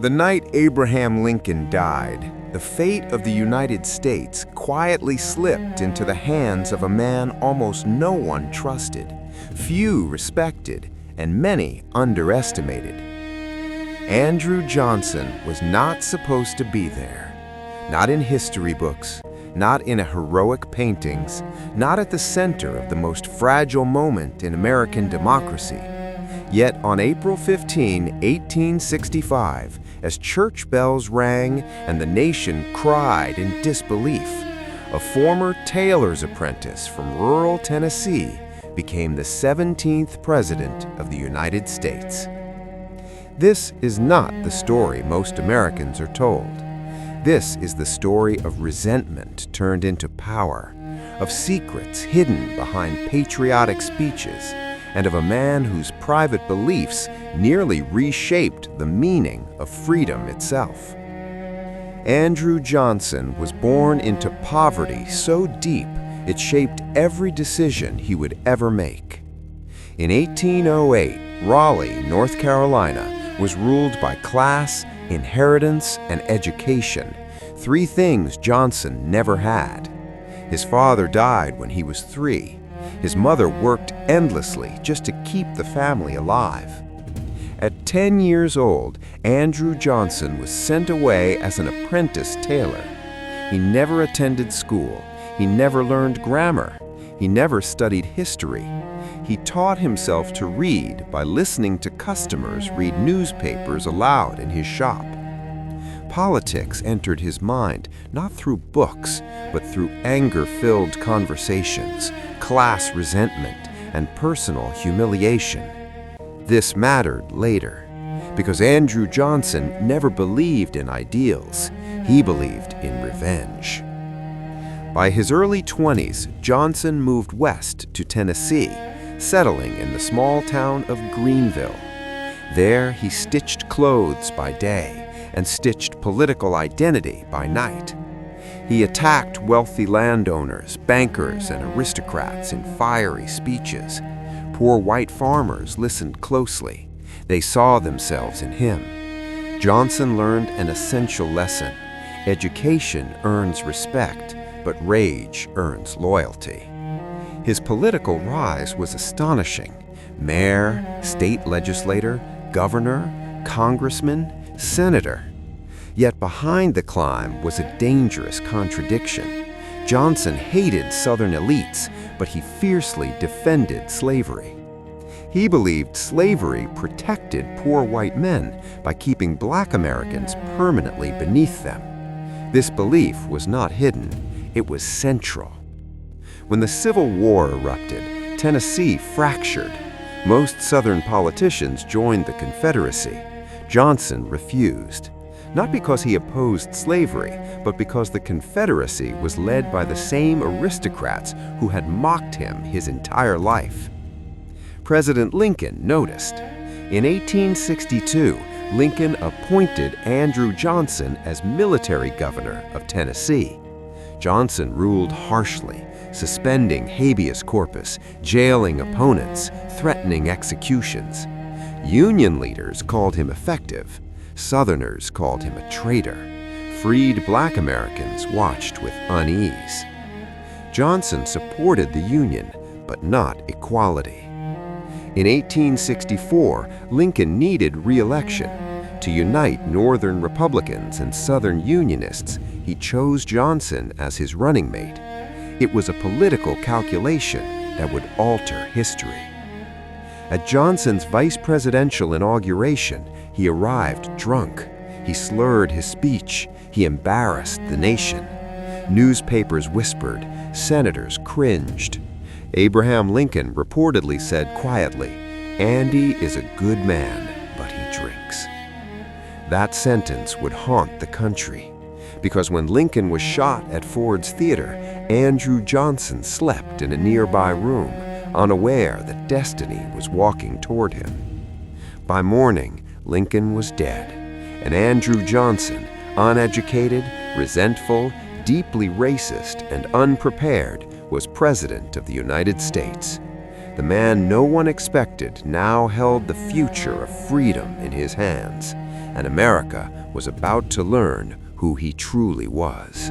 The night Abraham Lincoln died, the fate of the United States quietly slipped into the hands of a man almost no one trusted, few respected, and many underestimated. Andrew Johnson was not supposed to be there. Not in history books, not in heroic paintings, not at the center of the most fragile moment in American democracy. Yet on April 15, 1865, as church bells rang and the nation cried in disbelief, a former tailor's apprentice from rural Tennessee became the 17th President of the United States. This is not the story most Americans are told. This is the story of resentment turned into power, of secrets hidden behind patriotic speeches, and of a man whose private beliefs nearly reshaped the meaning of freedom itself. Andrew Johnson was born into poverty so deep it shaped every decision he would ever make. In 1808, Raleigh, North Carolina, was ruled by class, inheritance, and education, three things Johnson never had. His father died when he was 3. His mother worked endlessly just to keep the family alive. At 10 years old, Andrew Johnson was sent away as an apprentice tailor. He never attended school. He never learned grammar. He never studied history. He taught himself to read by listening to customers read newspapers aloud in his shop. Politics entered his mind not through books, but through anger-filled conversations, class resentment, and personal humiliation. This mattered later, because Andrew Johnson never believed in ideals. He believed in revenge. By his early 20s, Johnson moved west to Tennessee, settling in the small town of Greenville. There, he stitched clothes by day and stitched political identity by night. He attacked wealthy landowners, bankers, and aristocrats in fiery speeches. Poor white farmers listened closely. They saw themselves in him. Johnson learned an essential lesson. Education earns respect, but rage earns loyalty. His political rise was astonishing. Mayor, state legislator, governor, congressman, senator. Yet behind the climb was a dangerous contradiction. Johnson hated Southern elites, but he fiercely defended slavery. He believed slavery protected poor white men by keeping black Americans permanently beneath them. This belief was not hidden. It was central. When the Civil War erupted, Tennessee fractured. Most Southern politicians joined the Confederacy. Johnson refused. Not because he opposed slavery, but because the Confederacy was led by the same aristocrats who had mocked him his entire life. President Lincoln noticed. In 1862, Lincoln appointed Andrew Johnson as military governor of Tennessee. Johnson ruled harshly, suspending habeas corpus, jailing opponents, threatening executions. Union leaders called him effective. Southerners called him a traitor. Freed black Americans watched with unease. Johnson supported the Union, but not equality. In 1864, Lincoln needed re-election. To unite Northern Republicans and Southern Unionists, he chose Johnson as his running mate. It was a political calculation that would alter history. At Johnson's vice presidential inauguration, he arrived drunk. He slurred his speech. He embarrassed the nation. Newspapers whispered. Senators cringed. Abraham Lincoln reportedly said quietly, "Andy is a good man, but he drinks." That sentence would haunt the country, because when Lincoln was shot at Ford's Theater, Andrew Johnson slept in a nearby room, unaware that destiny was walking toward him. By morning, Lincoln was dead, and Andrew Johnson, uneducated, resentful, deeply racist, and unprepared, was President of the United States. The man no one expected now held the future of freedom in his hands, and America was about to learn who he truly was.